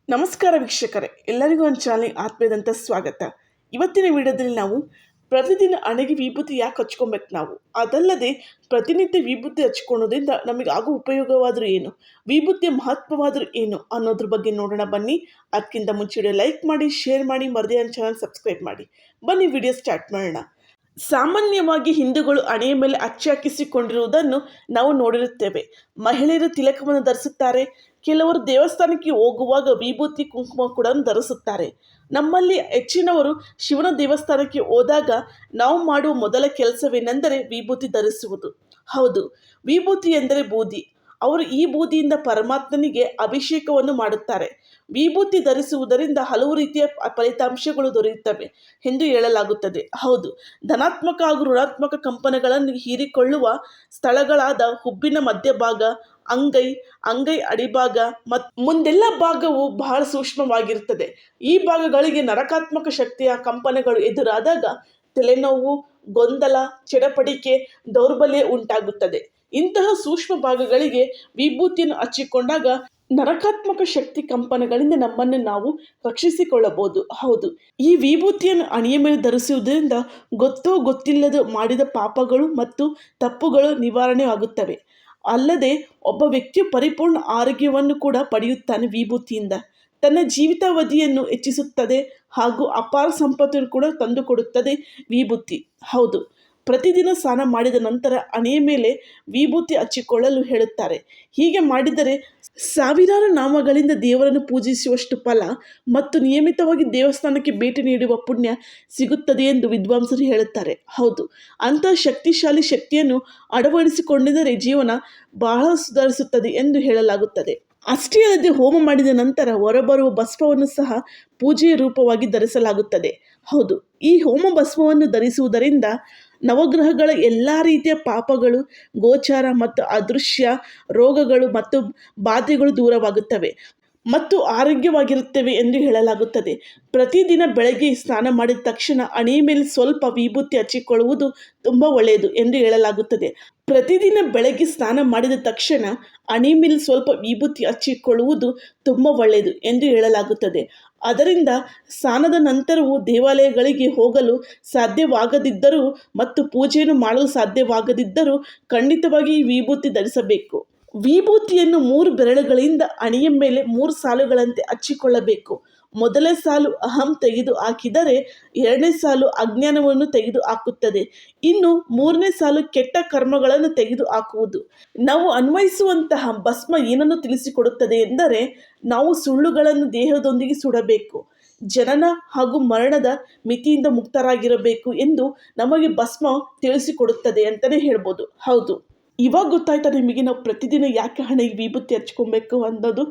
ನಮಸ್ಕಾರ ವೀಕ್ಷಕರೇ, ಎಲ್ಲರಿಗೂ ಒಂದು ಚಾನಲ್ ಆತ್ಮೀಯದಂಥ ಸ್ವಾಗತ. ಇವತ್ತಿನ ವಿಡಿಯೋದಲ್ಲಿ ನಾವು ಪ್ರತಿದಿನ ಹಣೆಗೆ ವಿಭೂತಿ ಯಾಕೆ ಹಚ್ಕೊಬೇಕು, ನಾವು ಅದಲ್ಲದೆ ಪ್ರತಿನಿತ್ಯ ವಿಭೂತಿ ಹಚ್ಕೊಳ್ಳೋದ್ರಿಂದ ನಮಗೆ ಆಗೋ ಉಪಯೋಗವಾದರೂ ಏನು, ವಿಭೂತಿಯ ಮಹತ್ವವಾದರೂ ಏನು ಅನ್ನೋದ್ರ ಬಗ್ಗೆ ನೋಡೋಣ ಬನ್ನಿ. ಅದಕ್ಕಿಂತ ಮುಂಚೆ ವಿಡಿಯೋ ಲೈಕ್ ಮಾಡಿ, ಶೇರ್ ಮಾಡಿ, ಮರದೇ ನನ್ನ ಚಾನಲ್ ಸಬ್ಸ್ಕ್ರೈಬ್ ಮಾಡಿ. ಬನ್ನಿ ವಿಡಿಯೋ ಸ್ಟಾರ್ಟ್ ಮಾಡೋಣ. ಸಾಮಾನ್ಯವಾಗಿ ಹಿಂದೂಗಳು ಹಣೆಯ ಮೇಲೆ ಅಚ್ಚಿ ಹಾಕಿಸಿಕೊಂಡಿರುವುದನ್ನು ನಾವು ನೋಡಿರುತ್ತೇವೆ. ಮಹಿಳೆಯರು ತಿಲಕವನ್ನು ಧರಿಸುತ್ತಾರೆ. ಕೆಲವರು ದೇವಸ್ಥಾನಕ್ಕೆ ಹೋಗುವಾಗ ವಿಭೂತಿ ಕುಂಕುಮ ಕೂಡ ಧರಿಸುತ್ತಾರೆ. ನಮ್ಮಲ್ಲಿ ಹೆಚ್ಚಿನವರು ಶಿವನ ದೇವಸ್ಥಾನಕ್ಕೆ ಹೋದಾಗ ನಾವು ಮಾಡುವ ಮೊದಲ ಕೆಲಸವೇನೆಂದರೆ ವಿಭೂತಿ ಧರಿಸುವುದು. ಹೌದು, ವಿಭೂತಿ ಎಂದರೆ ಬೂದಿ. ಅವರು ಈ ಬೂದಿಯಿಂದ ಪರಮಾತ್ಮನಿಗೆ ಅಭಿಷೇಕವನ್ನು ಮಾಡುತ್ತಾರೆ. ವಿಭೂತಿ ಧರಿಸುವುದರಿಂದ ಹಲವು ರೀತಿಯ ಫಲಿತಾಂಶಗಳು ದೊರೆಯುತ್ತವೆ ಎಂದು ಹೇಳಲಾಗುತ್ತದೆ. ಹೌದು, ಧನಾತ್ಮಕ ಹಾಗೂ ಋಣಾತ್ಮಕ ಕಂಪನಗಳನ್ನು ಹೀರಿಕೊಳ್ಳುವ ಸ್ಥಳಗಳಾದ ಹುಬ್ಬಿನ ಮಧ್ಯಭಾಗ, ಅಂಗೈ ಅಡಿಭಾಗ ಮತ್ತು ಮುಂದೆಲ್ಲ ಭಾಗವು ಬಹಳ ಸೂಕ್ಷ್ಮವಾಗಿರುತ್ತದೆ. ಈ ಭಾಗಗಳಿಗೆ ನರಕಾತ್ಮಕ ಶಕ್ತಿಯ ಕಂಪನಗಳು ಎದುರಾದಾಗ ತಲೆನೋವು, ಗೊಂದಲ, ಚಡಪಡಿಕೆ, ದೌರ್ಬಲ್ಯ ಉಂಟಾಗುತ್ತದೆ. ಇಂತಹ ಸೂಕ್ಷ್ಮ ಭಾಗಗಳಿಗೆ ವಿಭೂತಿಯನ್ನು ಹಚ್ಚಿಕೊಂಡಾಗ ನರಕಾತ್ಮಕ ಶಕ್ತಿ ಕಂಪನಗಳಿಂದ ನಮ್ಮನ್ನು ನಾವು ರಕ್ಷಿಸಿಕೊಳ್ಳಬಹುದು. ಹೌದು, ಈ ವಿಭೂತಿಯನ್ನು ಹಣೆಯ ಮೇಲೆ ಧರಿಸುವುದರಿಂದ ಗೊತ್ತೋ ಗೊತ್ತಿಲ್ಲದ ಮಾಡಿದ ಪಾಪಗಳು ಮತ್ತು ತಪ್ಪುಗಳು ನಿವಾರಣೆ ಆಗುತ್ತವೆ. ಅಲ್ಲದೆ ಒಬ್ಬ ವ್ಯಕ್ತಿಯು ಪರಿಪೂರ್ಣ ಆರೋಗ್ಯವನ್ನು ಕೂಡ ಪಡೆಯುತ್ತಾನೆ. ವಿಭೂತಿಯಿಂದ ತನ್ನ ಜೀವಿತಾವಧಿಯನ್ನು ಹೆಚ್ಚಿಸುತ್ತದೆ ಹಾಗೂ ಅಪಾರ ಸಂಪತ್ತನ್ನು ಕೂಡ ತಂದುಕೊಡುತ್ತದೆ ವಿಭೂತಿ. ಹೌದು, ಪ್ರತಿದಿನ ಸ್ನಾನ ಮಾಡಿದ ನಂತರ ಹಣೆಯ ಮೇಲೆ ವಿಭೂತಿ ಹಚ್ಚಿಕೊಳ್ಳಲು ಹೇಳುತ್ತಾರೆ. ಹೀಗೆ ಮಾಡಿದರೆ ಸಾವಿರಾರು ನಾಮಗಳಿಂದ ದೇವರನ್ನು ಪೂಜಿಸುವಷ್ಟು ಫಲ ಮತ್ತು ನಿಯಮಿತವಾಗಿ ದೇವಸ್ಥಾನಕ್ಕೆ ಭೇಟಿ ನೀಡುವ ಪುಣ್ಯ ಸಿಗುತ್ತದೆ ಎಂದು ವಿದ್ವಾಂಸರು ಹೇಳುತ್ತಾರೆ. ಹೌದು, ಅಂತಹ ಶಕ್ತಿಶಾಲಿ ಶಕ್ತಿಯನ್ನು ಅಳವಡಿಸಿಕೊಂಡಿದ್ದರೆ ಜೀವನ ಬಹಳ ಸುಧಾರಿಸುತ್ತದೆ ಎಂದು ಹೇಳಲಾಗುತ್ತದೆ. ಅಷ್ಟೇ ಅಲ್ಲದೆ ಹೋಮ ಮಾಡಿದ ನಂತರ ಹೊರಬರುವ ಭಸ್ಮವನ್ನು ಸಹ ಪೂಜೆಯ ರೂಪವಾಗಿ ಧರಿಸಲಾಗುತ್ತದೆ. ಹೌದು, ಈ ಹೋಮ ಭಸ್ಮವನ್ನು ಧರಿಸುವುದರಿಂದ ನವಗ್ರಹಗಳ ಎಲ್ಲ ರೀತಿಯ ಪಾಪಗಳು, ಗೋಚಾರ ಮತ್ತು ಅದೃಶ್ಯ ರೋಗಗಳು ಮತ್ತು ಬಾಧೆಗಳು ದೂರವಾಗುತ್ತವೆ ಮತ್ತು ಆರೋಗ್ಯವಾಗಿರುತ್ತವೆ ಎಂದು ಹೇಳಲಾಗುತ್ತದೆ. ಪ್ರತಿದಿನ ಬೆಳಗ್ಗೆ ಸ್ನಾನ ಮಾಡಿದ ತಕ್ಷಣ ಹಣೆಯ ಮೇಲೆ ಸ್ವಲ್ಪ ವಿಭೂತಿ ಹಚ್ಚಿಕೊಳ್ಳುವುದು ತುಂಬ ಒಳ್ಳೆಯದು ಎಂದು ಹೇಳಲಾಗುತ್ತದೆ. ಪ್ರತಿದಿನ ಬೆಳಗ್ಗೆ ಸ್ನಾನ ಮಾಡಿದ ತಕ್ಷಣ ಹಣೆಯ ಮೇಲೆ ಸ್ವಲ್ಪ ವಿಭೂತಿ ಹಚ್ಚಿಕೊಳ್ಳುವುದು ತುಂಬ ಒಳ್ಳೆಯದು ಎಂದು ಹೇಳಲಾಗುತ್ತದೆ. ಅದರಿಂದ ಸ್ನಾನದ ನಂತರವೂ ದೇವಾಲಯಗಳಿಗೆ ಹೋಗಲು ಸಾಧ್ಯವಾಗದಿದ್ದರೂ ಮತ್ತು ಪೂಜೆಯನ್ನು ಮಾಡಲು ಸಾಧ್ಯವಾಗದಿದ್ದರೂ ಖಂಡಿತವಾಗಿ ಈ ವಿಭೂತಿ ಧರಿಸಬೇಕು. ವಿಭೂತಿಯನ್ನು 3 ಬೆರಳುಗಳಿಂದ ಹಣೆಯ ಮೇಲೆ 3 ಸಾಲುಗಳಂತೆ ಹಚ್ಚಿಕೊಳ್ಳಬೇಕು. ಮೊದಲ ಸಾಲು ಅಹಂ ತೆಗೆದು ಹಾಕಿದರೆ 2ನೇ ಸಾಲು ಅಜ್ಞಾನವನ್ನು ತೆಗೆದು ಹಾಕುತ್ತದೆ. ಇನ್ನು 3ನೇ ಸಾಲು ಕೆಟ್ಟ ಕರ್ಮಗಳನ್ನು ತೆಗೆದು ಹಾಕುವುದು. ನಾವು ಅನ್ವಯಿಸುವಂತಹ ಭಸ್ಮ ಏನನ್ನು ತಿಳಿಸಿಕೊಡುತ್ತದೆ ಎಂದರೆ ನಾವು ಸುಳ್ಳುಗಳನ್ನು ದೇಹದೊಂದಿಗೆ ಸುಡಬೇಕು, ಜನನ ಹಾಗೂ ಮರಣದ ಮಿತಿಯಿಂದ ಮುಕ್ತರಾಗಿರಬೇಕು ಎಂದು ನಮಗೆ ಭಸ್ಮ ತಿಳಿಸಿಕೊಡುತ್ತದೆ ಅಂತಲೇ ಹೇಳ್ಬೋದು. ಹೌದು, ಇವಾಗ ಗೊತ್ತಾಯ್ತಾ ನಿಮಗೆ ನಾವು ಪ್ರತಿದಿನ ಯಾಕೆ ಹಣೆಗೆ ವಿಭೂತಿ ಹಚ್ಕೊಬೇಕು ಅನ್ನೋದು.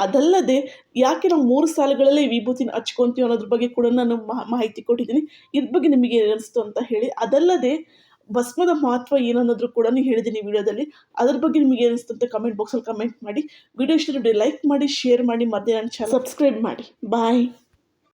ಅದಲ್ಲದೆ ಯಾಕೆ ನಾವು 3 ಸಾಲುಗಳಲ್ಲೇ ವಿಭೂತಿನ ಹಚ್ಕೊತೀವಿ ಅನ್ನೋದ್ರ ಬಗ್ಗೆ ಕೂಡ ನಾನು ಮಾಹಿತಿ ಕೊಟ್ಟಿದ್ದೀನಿ. ಇದ್ರ ಬಗ್ಗೆ ನಿಮಗೆ ಏನು ಅನಿಸ್ತು ಅಂತ ಹೇಳಿ. ಅದಲ್ಲದೆ ಭಸ್ಮದ ಮಹತ್ವ ಏನು ಅನ್ನೋದ್ರು ಕೂಡ ಹೇಳಿದ್ದೀನಿ ವಿಡಿಯೋದಲ್ಲಿ. ಅದ್ರ ಬಗ್ಗೆ ನಿಮಗೆ ಏನಿಸ್ತು ಅಂತ ಕಮೆಂಟ್ ಬಾಕ್ಸಲ್ಲಿ ಕಮೆಂಟ್ ಮಾಡಿ. ವಿಡಿಯೋ ಇಷ್ಟ ಲೈಕ್ ಮಾಡಿ, ಶೇರ್ ಮಾಡಿ, ಮತ್ತೆ ನನ್ನ ಚಾನಲ್ ಸಬ್ಸ್ಕ್ರೈಬ್ ಮಾಡಿ. ಬಾಯ್.